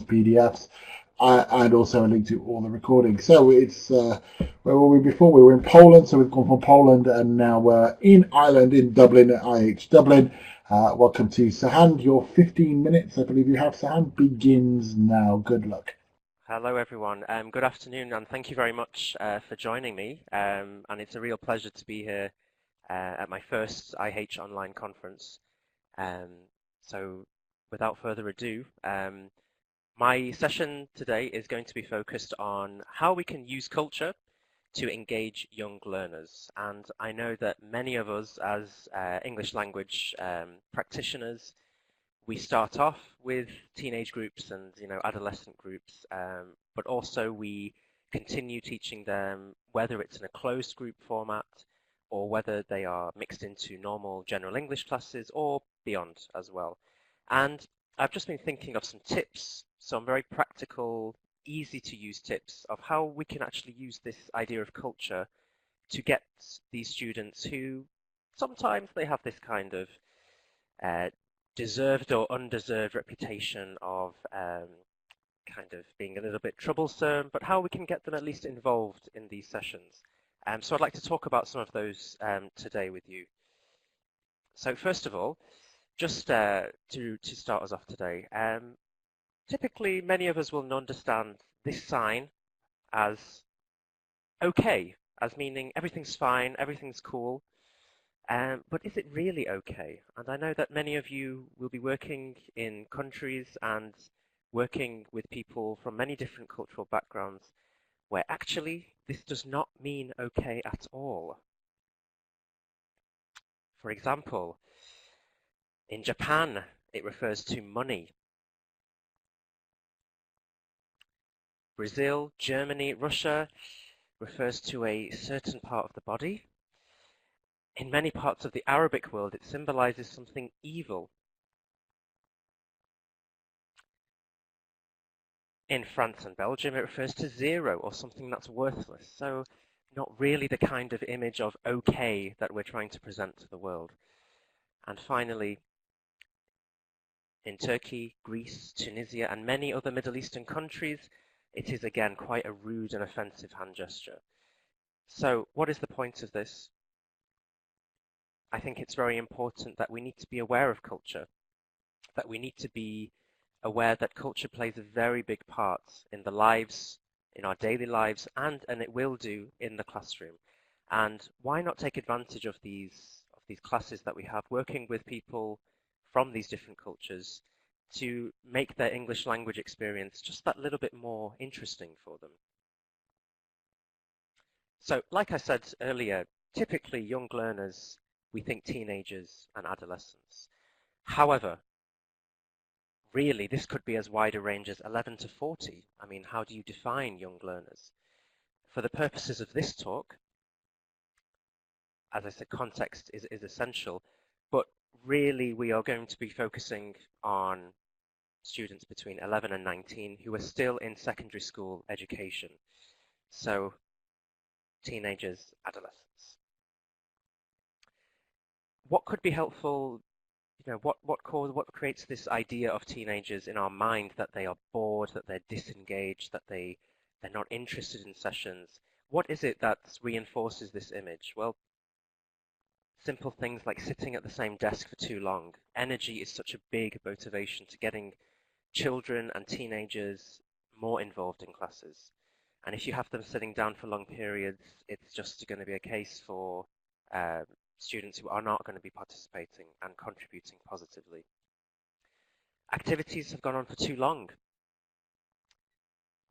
PDFs, and also a link to all the recordings. So it's where were we before? We were in Poland, so we've gone from Poland, and now we're in Ireland, in Dublin, at IH Dublin. Welcome to Sahand. Your 15 minutes, I believe you have, Sahand, begins now. Good luck. Hello, everyone. Good afternoon, and thank you very much for joining me. And it's a real pleasure to be here at my first IH online conference. Um, so, without further ado, my session today is going to be focused on how we can use culture to engage young learners. And I know that many of us, as English language practitioners, we start off with teenage groups and adolescent groups, but also we continue teaching them whether it's in a closed group format or whether they are mixed into normal general English classes or beyond as well. And I've just been thinking of some tips, some very practical, easy to use tips of how we can actually use this idea of culture to get these students who sometimes they have this kind of deserved or undeserved reputation of kind of being a little bit troublesome, but how we can get them at least involved in these sessions. So I'd like to talk about some of those today with you. So first of all, just to start us off today, typically many of us will understand this sign as okay, as meaning everything's fine, everything's cool. But is it really okay? And I know that many of you will be working in countries and working with people from many different cultural backgrounds where actually this does not mean okay at all. For example, in Japan, it refers to money. Brazil, Germany, Russia refers to a certain part of the body. In many parts of the Arabic world, it symbolizes something evil. In France and Belgium, it refers to zero or something that's worthless. So not really the kind of image of okay that we're trying to present to the world. And finally, in Turkey, Greece, Tunisia, and many other Middle Eastern countries, it is again quite a rude and offensive hand gesture. So what is the point of this? I think it's very important that we need to be aware of culture, that we need to be aware that culture plays a very big part in the lives, in our daily lives, and it will do in the classroom. And why not take advantage of these classes that we have, working with people from these different cultures to make their English language experience just that little bit more interesting for them. So, like I said earlier, typically young learners, we think teenagers and adolescents. However, really, this could be as wide a range as 11 to 40. I mean, how do you define young learners? For the purposes of this talk, as I said, context is essential, but really we are going to be focusing on students between 11 and 19 who are still in secondary school education. So, teenagers, adolescents. What could be helpful? What creates this idea of teenagers in our mind that they are bored, that they're disengaged, that they're not interested in sessions? What is it that reinforces this image? Well, simple things like sitting at the same desk for too long. Energy is such a big motivation to getting children and teenagers more involved in classes. And if you have them sitting down for long periods, it's just going to be a case for students who are not going to be participating and contributing positively. Activities have gone on for too long.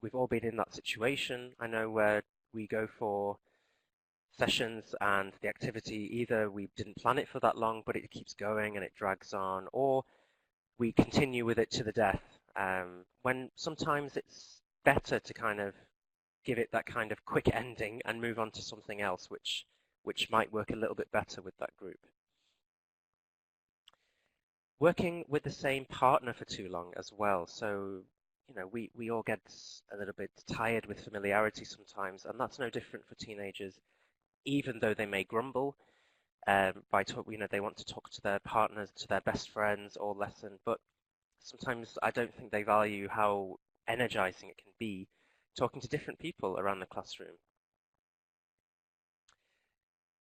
We've all been in that situation. I know where we go for sessions and the activity, either we didn't plan it for that long, but it keeps going and it drags on, or we continue with it to the death, when sometimes it's better to kind of give it that kind of quick ending and move on to something else, which might work a little bit better with that group. Working with the same partner for too long as well. So, we all get a little bit tired with familiarity sometimes, and that's no different for teenagers, even though they may grumble they want to talk to their partners, to their best friends all lesson, but Sometimes I don't think they value how energizing it can be talking to different people around the classroom.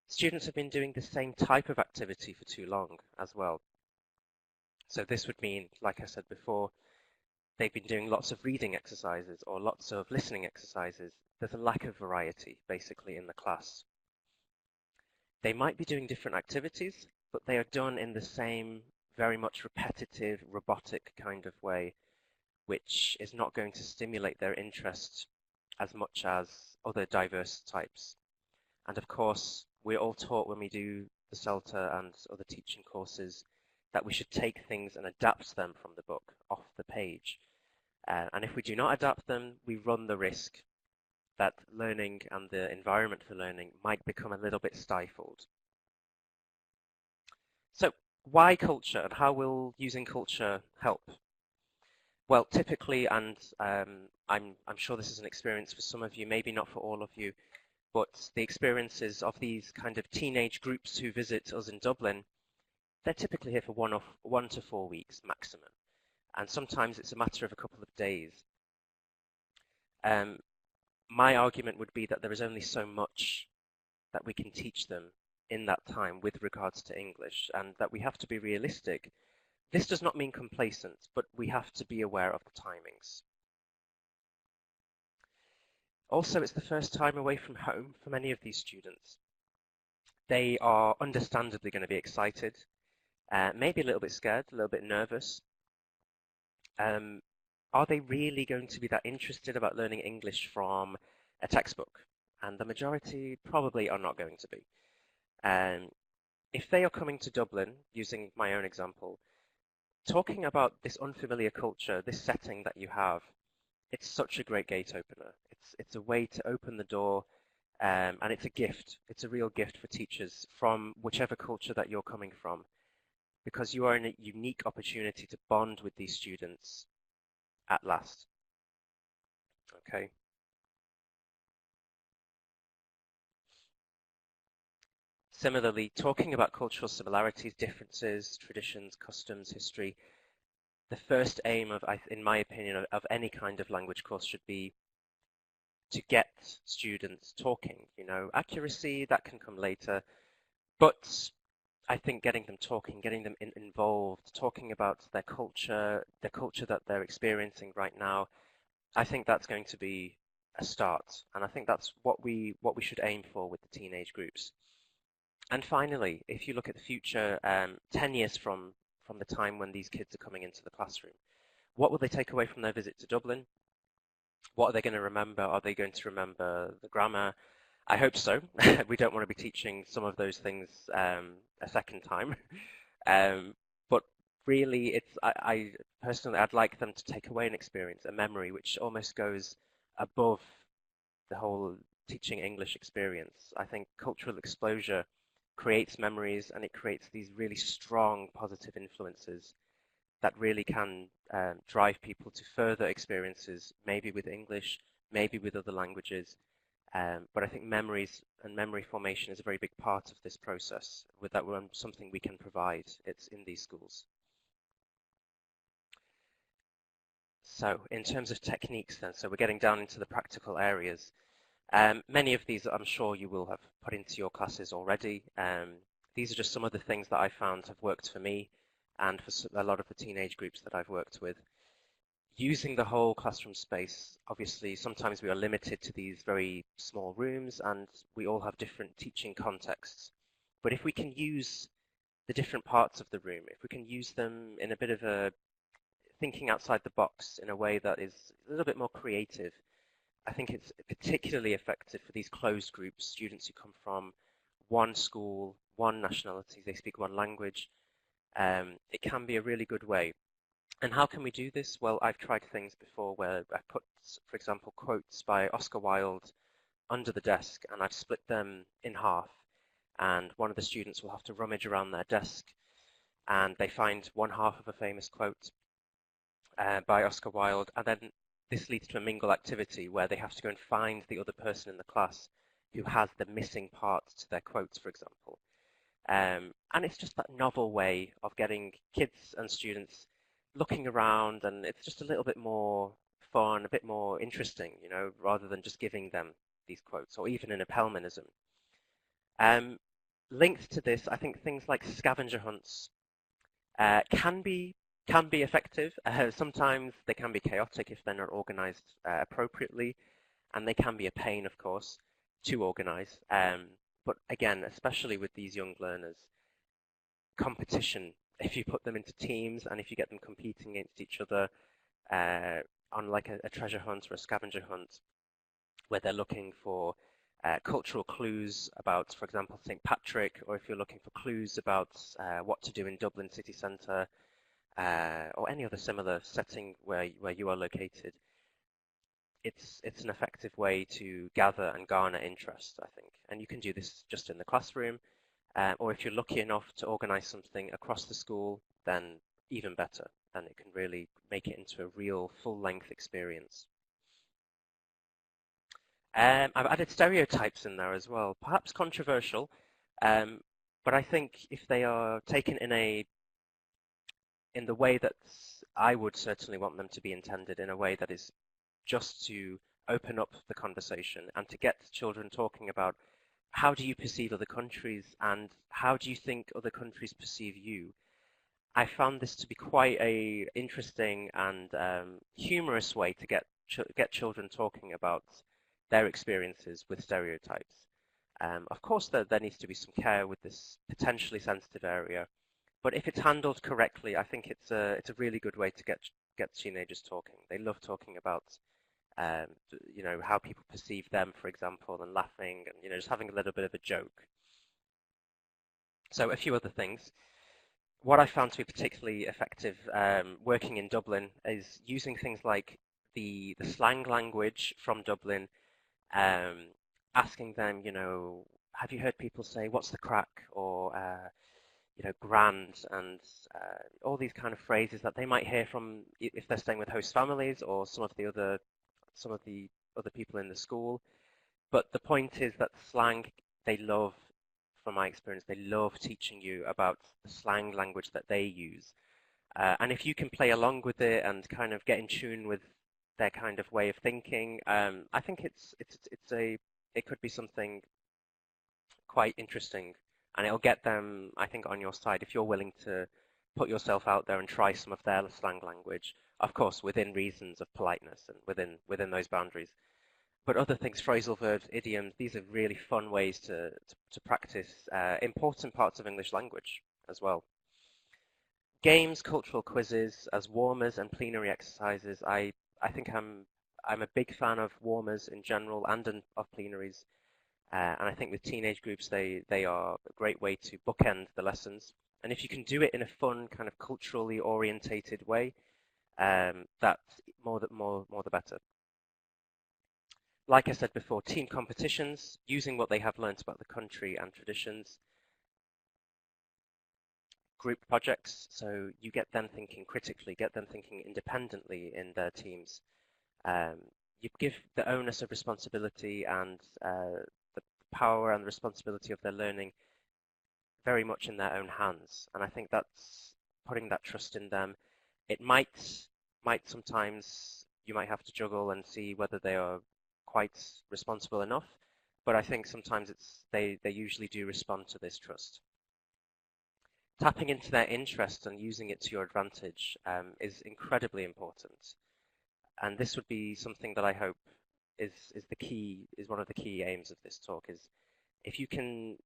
Students have been doing the same type of activity for too long as well. So this would mean, like I said before, they've been doing lots of reading exercises or lots of listening exercises. There's a lack of variety, basically, in the class. They might be doing different activities, but they are done in the same very much repetitive, robotic kind of way, which is not going to stimulate their interest as much as other diverse types. And of course, we're all taught when we do the CELTA and other teaching courses that we should take things and adapt them from the book, off the page. And if we do not adapt them, we run the risk that learning and the environment for learning might become a little bit stifled. So why culture, and how will using culture help? Well, typically, and I'm sure this is an experience for some of you, maybe not for all of you, but the experiences of these kind of teenage groups who visit us in Dublin, they're typically here for 1 to 4 weeks maximum. And sometimes it's a matter of a couple of days. My argument would be that there is only so much that we can teach them in that time with regards to English, and that we have to be realistic. This does not mean complacent, but we have to be aware of the timings. Also, it's the first time away from home for many of these students. They are understandably going to be excited, maybe a little bit scared, a little bit nervous. Are they really going to be that interested about learning English from a textbook? And the majority probably are not going to be. If they are coming to Dublin, using my own example, talking about this unfamiliar culture, this setting that you have, it's such a great gate opener. It's a way to open the door, and it's a gift. It's a real gift for teachers from whichever culture that you're coming from, because you are in a unique opportunity to bond with these students at last. Okay. Similarly, talking about cultural similarities, differences, traditions, customs, history, the first aim of, in my opinion, of any kind of language course should be to get students talking. You know, accuracy, that can come later, but I think getting them talking, getting them involved, talking about their culture, the culture that they're experiencing right now, I think that's going to be a start, and I think that's what we should aim for with the teenage groups. And finally, if you look at the future, 10 years from the time when these kids are coming into the classroom, what will they take away from their visit to Dublin? What are they going to remember? Are they going to remember the grammar? I hope so. We don't want to be teaching some of those things a second time. But really, I personally, I'd like them to take away an experience, a memory, which almost goes above the whole teaching English experience. I think cultural exposure creates memories, and it creates these really strong positive influences that really can drive people to further experiences, maybe with English, maybe with other languages. But I think memories and memory formation is a very big part of this process, with that something we can provide. It's in these schools. So in terms of techniques then, so we're getting down into the practical areas. Many of these I'm sure you will have put into your classes already. These are just some of the things that I found have worked for me and for a lot of the teenage groups that I've worked with. Using the whole classroom space, obviously sometimes we are limited to these very small rooms and we all have different teaching contexts. But if we can use the different parts of the room, if we can use them in a bit of a thinking outside the box in a way that is a little bit more creative, I think it's particularly effective for these closed groups, students who come from one school, one nationality, they speak one language. It can be a really good way. And how can we do this? Well, I've tried things before where I put, for example, quotes by Oscar Wilde under the desk, and I've split them in half. And one of the students will have to rummage around their desk, and they find one half of a famous quote by Oscar Wilde, and then this leads to a mingle activity where they have to go and find the other person in the class who has the missing part to their quotes, for example. And it's just that novel way of getting kids and students looking around, and it's just a little bit more fun, a bit more interesting, rather than just giving them these quotes, or even in a Pelmanism. Um, Linked to this, I think things like scavenger hunts can be effective. Sometimes they can be chaotic if they're not organized appropriately, and they can be a pain, of course, to organize. But again, especially with these young learners, competition, if you put them into teams and if you get them competing against each other on like a treasure hunt or a scavenger hunt, where they're looking for cultural clues about, for example, St. Patrick, or if you're looking for clues about what to do in Dublin city centre, or any other similar setting where you are located, it's an effective way to gather and garner interest, I think. And you can do this just in the classroom, or if you're lucky enough to organise something across the school, then even better. Then it can really make it into a real full-length experience. I've added stereotypes in there as well, perhaps controversial, but I think if they are taken in the way that I would certainly want them to be intended, in a way that is just to open up the conversation and to get children talking about how do you perceive other countries and how do you think other countries perceive you. I found this to be quite a interesting and humorous way to get children talking about their experiences with stereotypes. Of course, there needs to be some care with this potentially sensitive area, but if it's handled correctly, I think it's a really good way to get teenagers talking. They love talking about how people perceive them, for example, and laughing and just having a little bit of a joke. So a few other things. What I found to be particularly effective working in Dublin is using things like the slang language from Dublin, asking them, have you heard people say, what's the crack? Or, grand, and all these kind of phrases that they might hear from if they're staying with host families or some of the other people in the school. But the point is that slang, they love, from my experience, they love teaching you about the slang language that they use. And if you can play along with it and kind of get in tune with their kind of way of thinking, I think it could be something quite interesting, and it'll get them, I think, on your side if you're willing to put yourself out there and try some of their slang language, of course, within reasons of politeness and within those boundaries. But other things, phrasal verbs, idioms, these are really fun ways to practice important parts of English language as well. Games, cultural quizzes as warmers and plenary exercises. I think I'm a big fan of warmers in general and of plenaries. And I think with teenage groups, they are a great way to bookend the lessons. And if you can do it in a fun, kind of culturally orientated way, that's more the better. Like I said before, team competitions, using what they have learnt about the country and traditions. Group projects, so you get them thinking critically, get them thinking independently in their teams. You give the onus of responsibility and the power and the responsibility of their learning very much in their own hands. And I think that's putting that trust in them. It might sometimes, you might have to juggle and see whether they are quite responsible enough, but I think sometimes they usually do respond to this trust. Tapping into their interest and using it to your advantage is incredibly important. And this would be something that I hope is one of the key aims of this talk, is if you can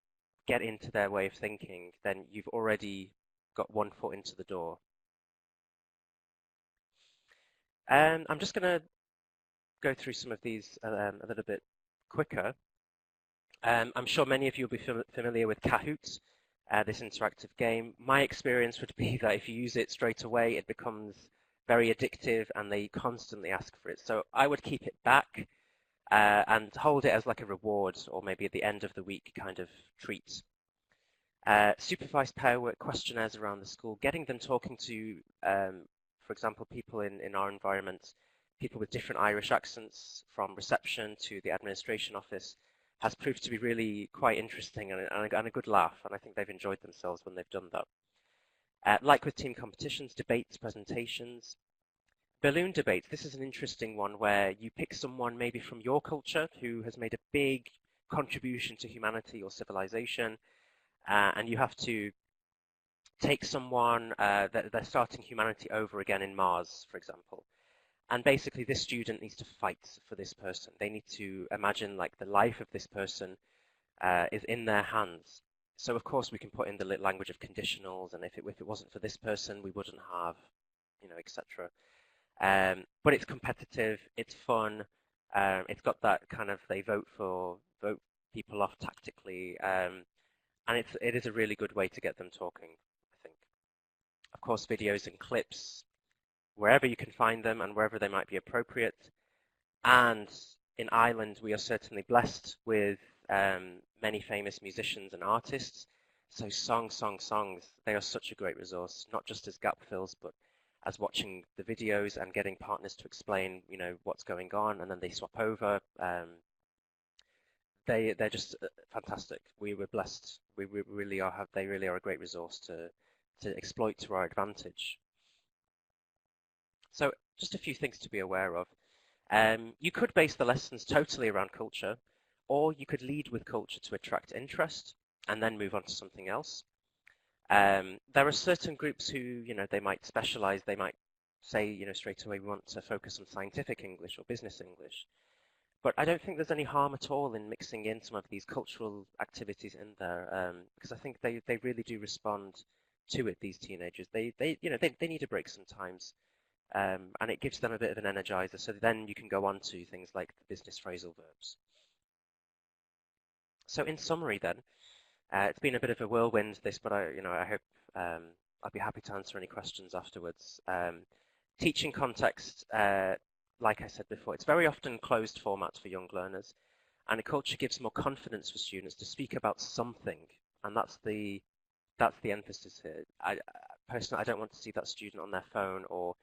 get into their way of thinking, then you've already got one foot into the door. I'm just going to go through some of these a little bit quicker. I'm sure many of you will be familiar with Kahoot, this interactive game. My experience would be that if you use it straight away, it becomes very addictive and they constantly ask for it. So I would keep it back and hold it as like a reward, or maybe at the end of the week kind of treat. Supervised pair work, questionnaires around the school, getting them talking to, for example, people in our environment, people with different Irish accents, from reception to the administration office, has proved to be really quite interesting and a good laugh, and I think they've enjoyed themselves when they've done that. Like with team competitions, debates, presentations. Balloon debates, this is an interesting one where you pick someone maybe from your culture who has made a big contribution to humanity or civilization, and you have to take someone that they're starting humanity over again in Mars, for example. And basically this student needs to fight for this person. They need to imagine like the life of this person is in their hands. So of course we can put in the language of conditionals, and if it wasn't for this person, we wouldn't have, etc. But it's competitive, it's fun, it's got that kind of they vote people off tactically, and it is a really good way to get them talking, I think. Of course, videos and clips, wherever you can find them and wherever they might be appropriate. And in Ireland, we are certainly blessed with many famous musicians and artists. So songs, they are such a great resource, not just as gap fills, but as watching the videos and getting partners to explain, what's going on, and then they swap over. They're just fantastic. We were blessed. We really are. They really are a great resource to exploit to our advantage. So just a few things to be aware of. You could base the lessons totally around culture, or you could lead with culture to attract interest and then move on to something else. There are certain groups who, they might specialize. They might say, straight away we want to focus on scientific English or business English. But I don't think there's any harm at all in mixing in some of these cultural activities in there, because I think they really do respond to it. These teenagers, they need a break sometimes, and it gives them a bit of an energizer. So then you can go on to things like the business phrasal verbs. So in summary, then, it's been a bit of a whirlwind this, but I hope I'll be happy to answer any questions afterwards. Teaching context. Like I said before, it's very often closed format for young learners, and a culture gives more confidence for students to speak about something, and that's the emphasis here. Personally, I don't want to see that student on their phone or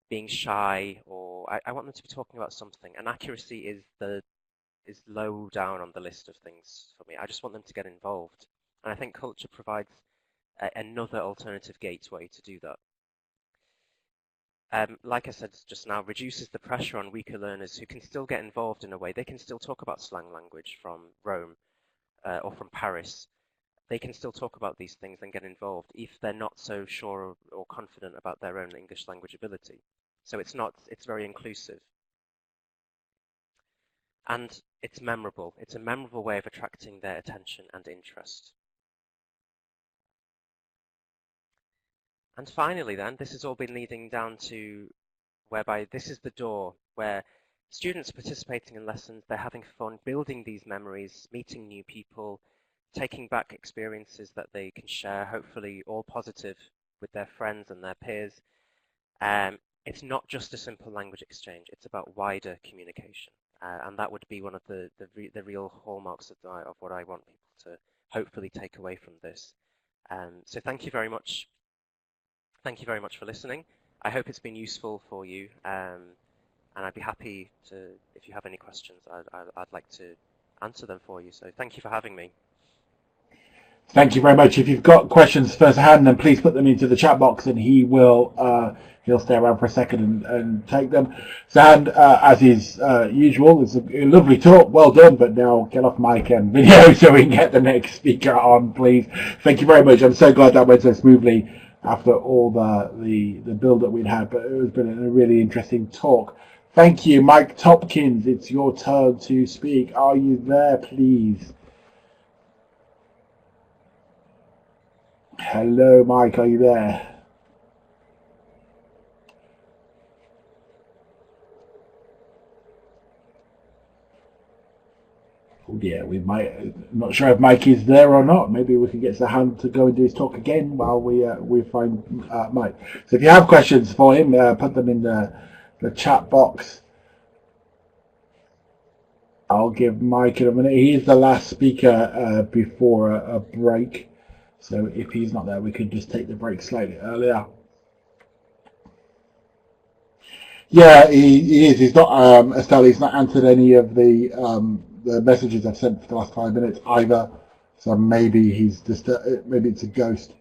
being shy, or I want them to be talking about something. And accuracy is low down on the list of things for me. I just want them to get involved, and I think culture provides another alternative gateway to do that. Like I said just now, reduces the pressure on weaker learners who can still get involved in a way. They can still talk about slang language from Rome or from Paris. They can still talk about these things and get involved if they're not so sure or confident about their own English language ability. So it's very inclusive. And it's memorable. It's a memorable way of attracting their attention and interest. And finally then, this has all been leading down to whereby this is the door where students participating in lessons, they're having fun, building these memories, meeting new people, taking back experiences that they can share, hopefully all positive, with their friends and their peers. It's not just a simple language exchange, it's about wider communication. And that would be one of the real hallmarks of what I want people to hopefully take away from this. So thank you very much. Thank you very much for listening. I hope it's been useful for you, and I'd be happy to, if you have any questions, I'd like to answer them for you. So thank you for having me. Thank you very much. If you've got questions for Sahand, then please put them into the chat box, and he'll stay around for a second and take them. Sahand, as is usual, it's a lovely talk. Well done, but now get off mic and video so we can get the next speaker on, please. Thank you very much. I'm so glad that went so smoothly after all the build that we'd had, but it has been a really interesting talk. Thank you. Mike Topkins, it's your turn to speak. Are you there, please? Hello, Mike, are you there? Oh dear, not sure if Mike is there or not. Maybe we can get Sahand to go and do his talk again while we find Mike. So if you have questions for him, put them in the chat box. I'll give Mike in a minute. He is the last speaker before a break. So if he's not there, we could just take the break slightly earlier. Yeah, he is. He's not, Estelle, he's not answered any of the messages I've sent for the last 5 minutes either. So maybe he's just, maybe it's a ghost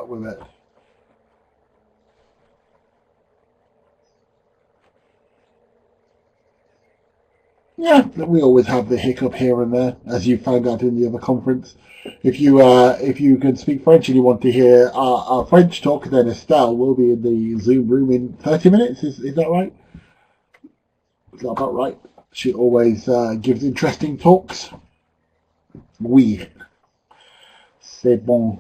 with it. Yeah, we always have the hiccup here and there, as you found out in the other conference. If you can speak French and you want to hear our French talk, then Estelle will be in the Zoom room in 30 minutes. Is that right? Is that about right? She always gives interesting talks. Oui, c'est bon.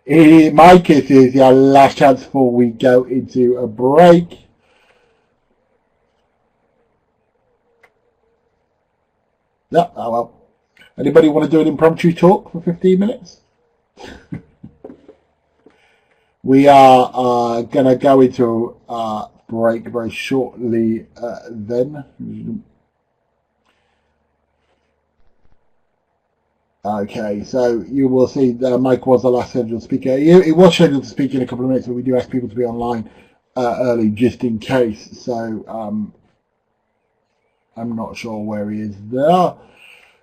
In my case, is your last chance before we go into a break. Yeah, oh well. Anybody want to do an impromptu talk for 15 minutes? We are going to go into break very shortly then. Okay, so you will see Mike was the last scheduled speaker. He was scheduled to speak in a couple of minutes, but we do ask people to be online early just in case. So I'm not sure where he is there.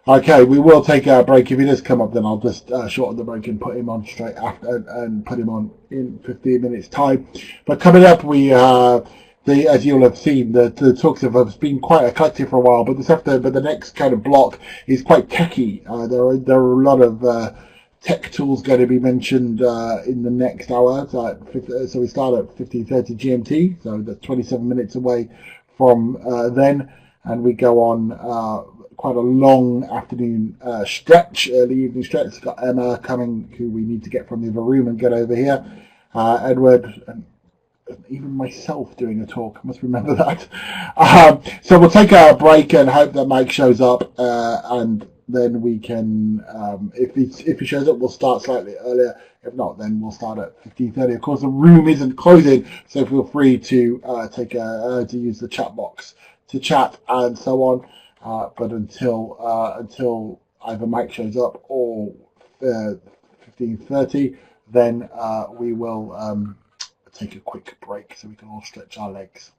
Okay, we will take a break. If he does come up, then I'll just shorten the break and put him on straight after, and put him on in 15 minutes time. But coming up, as you'll have seen, the talks have been quite eclectic for a while. But the next kind of block is quite techy. There are a lot of tech tools going to be mentioned in the next hour. So we start at 15:30 GMT, so that's 27 minutes away from then, and we go on. Quite a long afternoon stretch, early evening stretch. It's got Emma coming, who we need to get from the other room and get over here. Edward, and even myself doing a talk. I must remember that. So we'll take a break and hope that Mike shows up, and then we can, if he shows up, we'll start slightly earlier. If not, then we'll start at 15:30. Of course, the room isn't closing, so feel free to to use the chat box to chat and so on. But until either Mike shows up or 15:30, then we will take a quick break so we can all stretch our legs.